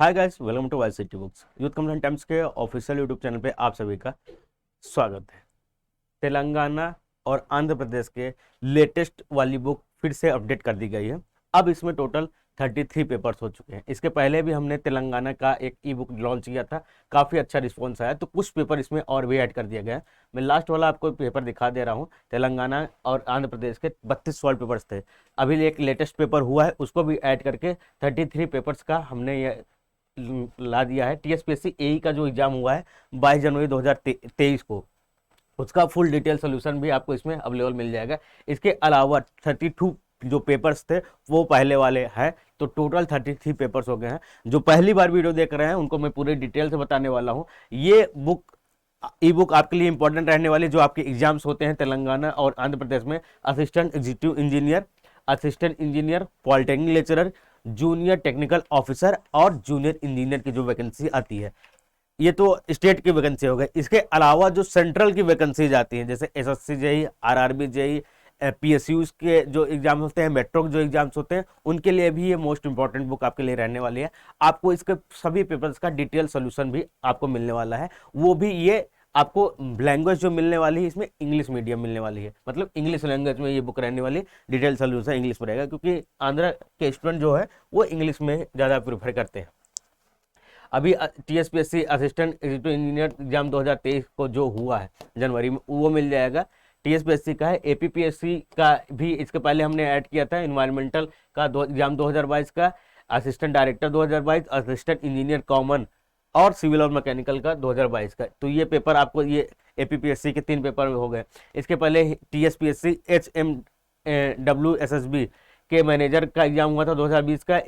Hi guys, welcome to Y City Books. Youth Complaint Times के official YouTube channel पे आप सभी का स्वागत है। तेलंगाना और आंध्र प्रदेश के लेटेस्ट वाली बुक फिर से अपडेट कर दी गई है। अब इसमें टोटल 33 पेपर्स हो चुके हैं। इसके पहले भी हमने तेलंगाना का एक ई बुक लॉन्च किया था, काफ़ी अच्छा रिस्पॉन्स आया, तो कुछ पेपर इसमें और भी ऐड कर दिया गया है। मैं लास्ट वाला आपको पेपर दिखा दे रहा हूँ। तेलंगाना और आंध्र प्रदेश के 32 सॉल्व पेपर्स थे। अभी एक लेटेस्ट पेपर हुआ है, उसको भी ऐड करके 33 पेपर्स का हमने ये ला दिया है। टीएसपीएससी एई का जो एग्जाम हुआ है 22 जनवरी 2023 को, उसका फुल डिटेल सोल्यूशन भी आपको इसमें अवेलेबल मिल जाएगा। इसके अलावा 32 जो पेपर्स थे वो पहले वाले हैं, तो टोटल 33 पेपर्स हो गए हैं। जो पहली बार वीडियो देख रहे हैं उनको मैं पूरे डिटेल से बताने वाला हूँ। ये बुक ई बुक आपके लिए इंपॉर्टेंट रहने वाली, जो आपके एग्जाम्स होते हैं तेलंगाना और आंध्र प्रदेश में। Assistant executive engineer, assistant engineer, polytechnic lecturer, junior technical officer और जूनियर इंजीनियर की जो वैकेंसी आती है, ये तो स्टेट की वैकेंसी हो गई। इसके अलावा जो सेंट्रल की वैकेंसीज आती हैं, जैसे SSC JE, RRB JE, PSU के जो एग्जाम होते हैं, मेट्रो के जो एग्जाम्स होते हैं, उनके लिए भी ये मोस्ट इंपॉर्टेंट बुक आपके लिए रहने वाली है। आपको इसके सभी पेपर्स का डिटेल सोल्यूशन भी आपको मिलने वाला है। वो भी ये आपको लैंग्वेज जो मिलने वाली है इसमें इंग्लिश मीडियम मिलने वाली है, मतलब इंग्लिश लैंग्वेज में ये बुक रहने वाली है। डिटेल सोल्यूशन इंग्लिश में रहेगा, क्योंकि आंध्र के स्टूडेंट जो है वो इंग्लिश में ज़्यादा प्रेफर करते हैं। अभी TSPSC assistant executive engineer exam 2023 को जो हुआ है जनवरी में, वो मिल जाएगा। टीएसपीएससी का है। एपीपीएससी का भी इसके पहले हमने ऐड किया था, इन्वायरमेंटल का एग्जाम 2022 का, assistant director 2022, assistant engineer common और सिविल और मैकेनिकल का 2022 का। तो ये पेपर आपको, ये एपीपीएससी के 3 पेपर हो गए। इसके पहले टीएसपीएससी HMWSSB के मैनेजर का एग्जाम हुआ था 2020 का।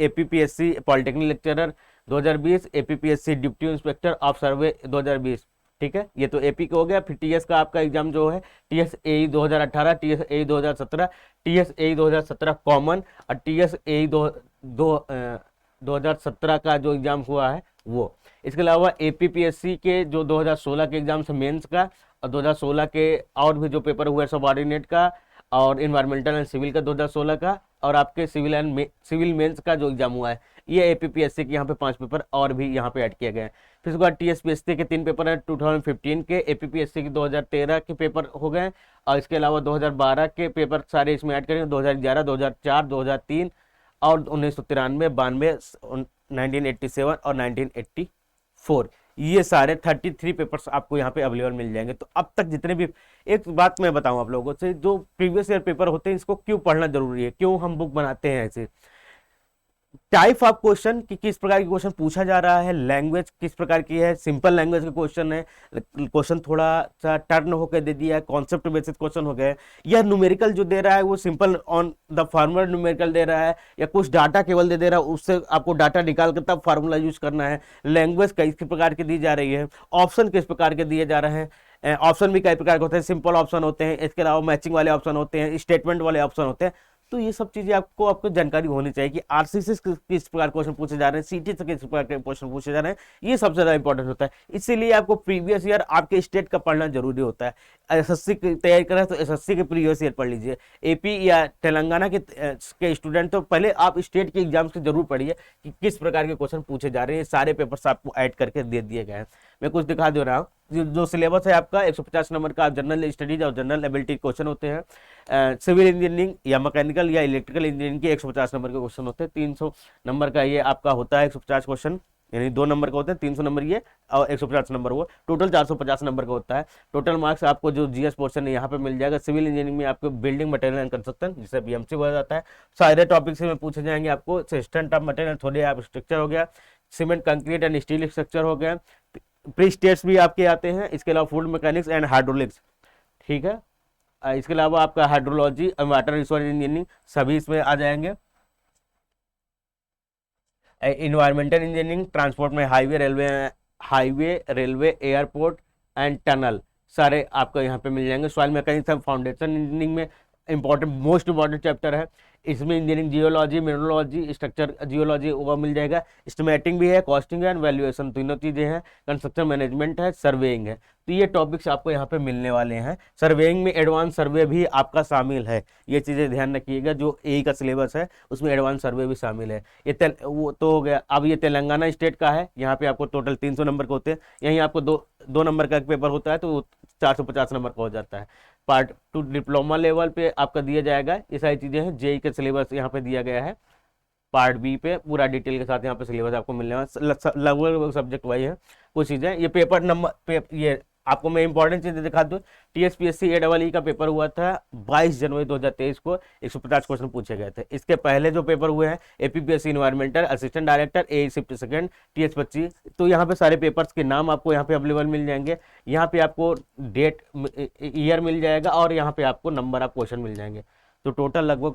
APPSC polytechnic lecturer 2020, APPSC deputy inspector of सर्वे 2020। ठीक है, ये तो एपी का हो गया। फिर टीएस का आपका एग्जाम जो है टीएसएई 2018, टीएसएई 2017, टीएसएई 2017 कॉमन और टीएसएई 2017 का जो एग्जाम हुआ है वो। इसके अलावा एपीपीएससी के जो 2016 के एग्जाम से मेंस का, और 2016 के और भी जो पेपर हुए सबऑर्डिनेट का और इन्वायरमेंटल एंड सिविल का 2016 का, और आपके सिविल मेंस का जो एग्जाम हुआ है, ये एपीपीएससी के यहाँ पे 5 पेपर और भी यहाँ पे ऐड किए गए हैं। फिर उसके बाद टीएसपीएससी के 3 पेपर हैं 2015 के, एपीपीएससी के 2013 के पेपर हो गए, और इसके अलावा 2012 के पेपर सारे इसमें ऐड करेंगे, 2011, 2004, 2003 और 1993, 92, 1987 और 1984। ये सारे 33 पेपर्स आपको यहाँ पे अवेलेबल मिल जाएंगे। तो अब तक जितने भी, एक बात मैं बताऊं आप लोगों से, जो प्रीवियस ईयर पेपर होते हैं इसको क्यों पढ़ना जरूरी है, क्यों हम बुक बनाते हैं ऐसे। टाइप ऑफ क्वेश्चन कि किस प्रकार के क्वेश्चन पूछा जा रहा है, लैंग्वेज किस प्रकार की है, सिंपल लैंग्वेज का क्वेश्चन है, क्वेश्चन थोड़ा सा टर्न होकर दे दिया है, कॉन्सेप्ट बेसिस क्वेश्चन हो गए, या न्यूमेरिकल जो दे रहा है वो simple on the formula numerical दे रहा है, या कुछ डाटा केवल दे रहा है, उससे आपको डाटा निकाल कर तब फार्मूला यूज करना है। लैंग्वेज किस प्रकार की दी जा रही है, ऑप्शन किस प्रकार के दिए जा रहे हैं, ऑप्शन भी कई प्रकार के होते हैं, सिंपल ऑप्शन होते हैं, इसके अलावा मैचिंग वाले ऑप्शन होते हैं, स्टेटमेंट वाले ऑप्शन होते हैं। तो ये सब चीजें आपको जानकारी होनी चाहिए कि आरसीसी से किस प्रकार क्वेश्चन पूछे जा रहे हैं, सीटी से किस प्रकार के क्वेश्चन पूछे जा रहे हैं, ये सबसे ज्यादा इंपॉर्टेंट होता है। इसीलिए आपको प्रीवियस ईयर आपके स्टेट का पढ़ना जरूरी होता है। एसएससी की तैयारी कर रहे हैं तो एसएससी के प्रीवियस ईयर पढ़ लीजिए। एपी या तेलंगाना के स्टूडेंट तो पहले आप स्टेट के एग्जाम्स की जरूर पढ़िए कि किस प्रकार के क्वेश्चन पूछे जा रहे हैं। सारे पेपर्स आपको ऐड करके दे दिए गए हैं। मैं कुछ दिखा दे रहा हूँ। जो सिलेबस है आपका 150 नंबर का जनरल स्टडीज और जनरल एबिलिटी क्वेश्चन होते हैं। सिविल इंजीनियरिंग या मैकेनिकल या इलेक्ट्रिकल इंजीनियरिंग के 150 नंबर के क्वेश्चन होते हैं। 300 नंबर का ये आपका होता है 150 क्वेश्चन, यानी 2 नंबर का होता है। 300 नंबर ये और 150 नंबर वो, टोटल 450 नंबर का होता है। टोटल मार्क्स आपको जो जीएस पोर्शन है यहाँ पे मिल जाएगा। सिविल इंजीनियरिंग में आपको बिल्डिंग मटेरियल एंड कंस्ट्रक्शन, जिसे बीएमसी बोला जाता है, सारे टॉपिक से में पूछे जाएंगे आपको। सिस्टम ऑफ मटेरियल, थोड़े आप स्ट्रक्चर हो गया, cement concrete and steel structure हो गया, प्री स्टेट्स भी आपके आते हैं। इसके अलावा फूड मैकेनिक्स एंड हाइड्रोलिक्स, ठीक है। इसके अलावा आपका हाइड्रोलॉजी और वाटर रिसोर्स इंजीनियरिंग सभी इसमें आ जाएंगे। इन्वायरमेंटल इंजीनियरिंग, ट्रांसपोर्ट में highway railway airport and tunnel, सारे आपको यहाँ पे मिल जाएंगे। सॉइल मैकेनिक्स फाउंडेशन इंजीनियरिंग में इंपॉर्टेंट मोस्ट इंपॉर्टेंट चैप्टर है। इसमें engineering geology, mineralogy, structure geology वो मिल जाएगा, एस्टिमेटिंग भी है, कॉस्टिंग है एंड वैल्यूएशन, तीनों चीज़ें हैं, कंस्ट्रक्शन मैनेजमेंट है, सर्वेइंग है। तो ये टॉपिक्स आपको यहाँ पे मिलने वाले हैं। सर्वेइंग में एडवांस सर्वे भी आपका शामिल है, ये चीज़ें ध्यान रखिएगा। जो ए का सिलेबस है उसमें एडवांस सर्वे भी शामिल है। ये वो तो हो गया। अब ये तेलंगाना स्टेट का है, यहाँ पे आपको टोटल 300 नंबर के होते हैं, यहीं आपको दो नंबर का एक पेपर होता है तो 450 नंबर का हो जाता है। पार्ट 2 डिप्लोमा लेवल पे आपका दिया जाएगा, ये सारी चीज़ें हैं। जेई का सिलेबस यहाँ पे दिया गया है, पार्ट बी पे पूरा डिटेल के साथ यहाँ पे सिलेबस आपको मिलने वाला, लगभग सब्जेक्ट वही है। कुछ चीज़ें ये पेपर नंबर ये आपको मैं इंपॉर्टेंट चीज़ें दिखा दूँ। टीएसपीएससी AEE का पेपर हुआ था 22 जनवरी 2023 को, 150 क्वेश्चन पूछे गए थे। इसके पहले जो पेपर हुए हैं एपीपीएससी इन्वायरमेंटल असिस्टेंट डायरेक्टर ए शिफ्ट सेकंड TH25, तो यहाँ पे सारे पेपर्स के नाम आपको यहाँ पे अवेलेबल मिल जाएंगे। यहाँ पे आपको डेट ईयर मिल जाएगा और यहाँ पे आपको नंबर ऑफ क्वेश्चन मिल जाएंगे। तो टोटल लगभग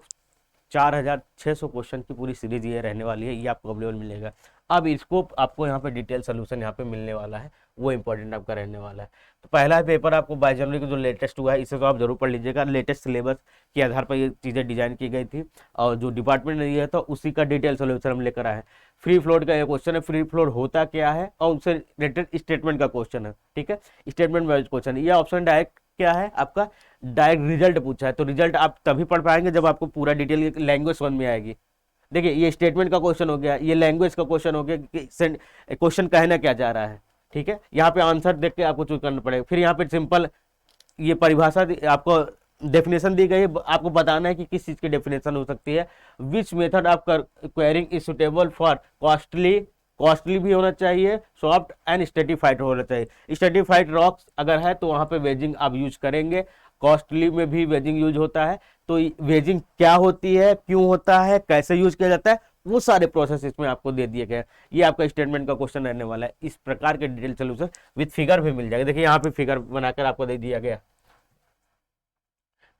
4600 क्वेश्चन की पूरी सीरीज ये रहने वाली है, ये आपको अवेलेबल मिलेगा। अब इसको आपको यहाँ पे डिटेल सोल्यूशन यहाँ पे मिलने वाला है, वो इंपॉर्टेंट आपका रहने वाला है। तो पहला पेपर आपको 22 जनवरी को जो लेटेस्ट हुआ है इसे तो आप जरूर पढ़ लीजिएगा। लेटेस्ट सिलेबस के आधार पर ये चीज़ें डिजाइन की गई थी और जो डिपार्टमेंट ने दिया था उसी का डिटेल सोल्यूशन हम लेकर आए हैं। फ्री फ्लोट का ये क्वेश्चन है, फ्री फ्लोट होता क्या है और उससे रिलेटेड स्टेटमेंट का क्वेश्चन है, ठीक है, स्टेटमेंट वाइज क्वेश्चन। ये ऑप्शन डायरेक्ट क्या है आपका, डायरेक्ट रिजल्ट पूछा है, तो रिजल्ट आप तभी पढ़ पाएंगे जब आपको पूरा डिटेल लैंग्वेज समझ में आएगी। देखिए ये स्टेटमेंट का क्वेश्चन हो गया, ये लैंग्वेज का क्वेश्चन हो गया कि क्वेश्चन कहना क्या चाह रहा है, ठीक है। यहाँ पे आंसर देख के आपको चूज करना पड़ेगा। फिर यहाँ पे सिंपल ये परिभाषा आपको डेफिनेशन दी गई है, आपको बताना है कि किस चीज़ की डेफिनेशन हो सकती है। Which method of quarrying is suitable for costly भी होना चाहिए, सॉफ्ट एंड स्टेटिफाइड होना चाहिए। स्टेटिफाइड रॉक्स अगर है तो वहाँ पे वेजिंग आप यूज करेंगे, कॉस्टली में भी वेजिंग यूज होता है। तो वेजिंग क्या होती है, क्यों होता है, कैसे यूज किया जाता है, वो सारे प्रोसेस इसमें आपको दे दिए गए हैं। ये आपका स्टेटमेंट का क्वेश्चन रहने वाला है। इस प्रकार के डिटेल सोल्यूशन विद फिगर भी मिल जाएगा। देखिए यहाँ पे फिगर बनाकर आपको दे दिया गया।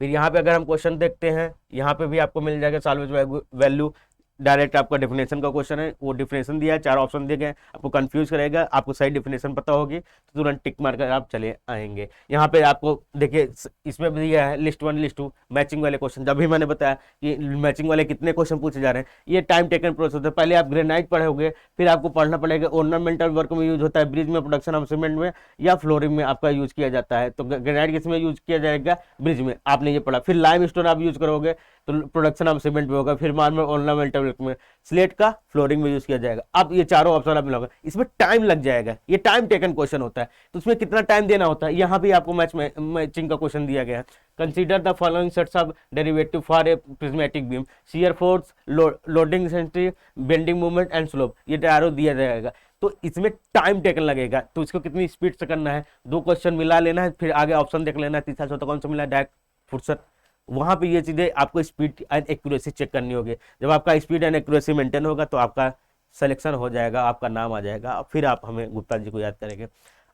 फिर यहाँ पे अगर हम क्वेश्चन देखते हैं, यहाँ पे भी आपको मिल जाएगा सॉल्वेज वैल्यू, डायरेक्ट आपका डेफिनेशन का क्वेश्चन है, वो डेफिनेशन दिया है, 4 ऑप्शन दिए गए, आपको कंफ्यूज करेगा। आपको सही डेफिनेशन पता होगी तो तुरंत टिक मार कर आप चले आएंगे। यहाँ पे आपको देखिए इसमें भी दिया है लिस्ट 1 लिस्ट 2 मैचिंग वाले क्वेश्चन। जब भी मैंने बताया कि मैचिंग वाले कितने क्वेश्चन पूछे जा रहे हैं, ये टाइम टेकन प्रोसेस है। पहले आप ग्रेनाइट पढ़ोगे, फिर आपको पढ़ना पड़ेगा ऑर्नामेंटल वर्क में यूज होता है, ब्रिज में, प्रोडक्शन ऑफ सीमेंट में या फ्लोरिंग में आपका यूज किया जाता है। तो ग्रेनाइट किसमें यूज किया जाएगा, ब्रिज में, आपने ये पढ़ा। फिर लाइम स्टोन आप यूज करोगे तो प्रोडक्शन ऑफ सीमेंट में होगा, फिर मार्बल ऑर्नामेंटल वर्क में, स्लेट का फ्लोरिंग में यूज किया जाएगा। अब ये चारों ऑप्शन आप मिलोगे, इसमें टाइम लग जाएगा, ये टाइम टेकन क्वेश्चन होता है। तो उसमें कितना टाइम देना होता है, यहाँ भी आपको मैचिंग का क्वेश्चन दिया गया है। Consider the following sets of derivative for a prismatic beam, shear force, loading sensitive, bending movement and slope, ये चारों दिया जाएगा। तो इसमें टाइम टेकन लगेगा, तो इसको कितनी स्पीड से करना है, 2 क्वेश्चन मिला लेना है, फिर आगे ऑप्शन देख लेना है, तीसरा चौथा कौन सा मिला, डायरेक्ट फुर्सत। वहां पे ये चीजें आपको स्पीड एंड एक्यूरेसी चेक करनी होगी। जब आपका स्पीड एंड एक्यूरेसी मेंटेन होगा तो आपका सिलेक्शन हो जाएगा, आपका नाम आ जाएगा, फिर आप हमें गुप्ता जी को याद करेंगे।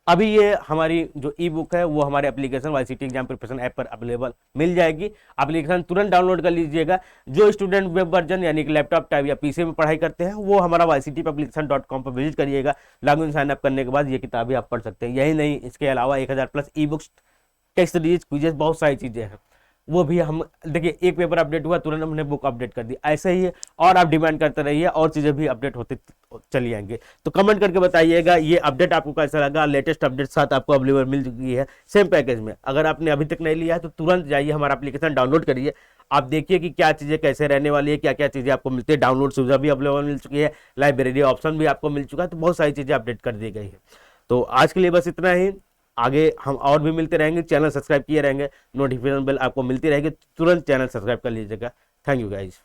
अभी ये हमारी जो ई बुक है वो हमारे application YCT exam preparation app पर अवेलेबल मिल जाएगी। एप्लीकेशन तुरंत डाउनलोड कर लीजिएगा। जो स्टूडेंट वेब वर्जन यानी कि लैपटॉप टाइप या पीसी में पढ़ाई करते हैं वो हमारा yctpublication.com पर विजिट करिएगा। लॉगिन साइन अप करने के बाद ये किताबें आप पढ़ सकते हैं। यही नहीं, इसके अलावा 1000+ e books, text series, quizzes, बहुत सारी चीजें हैं, वो भी हम देखिए एक पेपर अपडेट हुआ तुरंत हमने बुक अपडेट कर दी। ऐसे ही और आप डिमांड करते रहिए और चीज़ें भी अपडेट होते चली जाएंगे। तो कमेंट करके बताइएगा ये अपडेट आपको कैसा लगा। लेटेस्ट अपडेट साथ आपको अवेलेबल मिल चुकी है सेम पैकेज में। अगर आपने अभी तक नहीं लिया है तो तुरंत जाइए हमारा एप्लीकेशन डाउनलोड करिए। आप देखिए कि क्या चीज़ें कैसे रहने वाली है, क्या क्या चीज़ें आपको मिलती है। डाउनलोड सुविधा भी अवेलेबल मिल चुकी है, लाइब्रेरी ऑप्शन भी आपको मिल चुका है, तो बहुत सारी चीज़ें अपडेट कर दी गई है। तो आज के लिए बस इतना ही। आगे हम और भी मिलते रहेंगे। चैनल सब्सक्राइब किए रहेंगे, नोटिफिकेशन बेल आपको मिलती रहेगी, तुरंत चैनल सब्सक्राइब कर लीजिएगा। Thank you guys.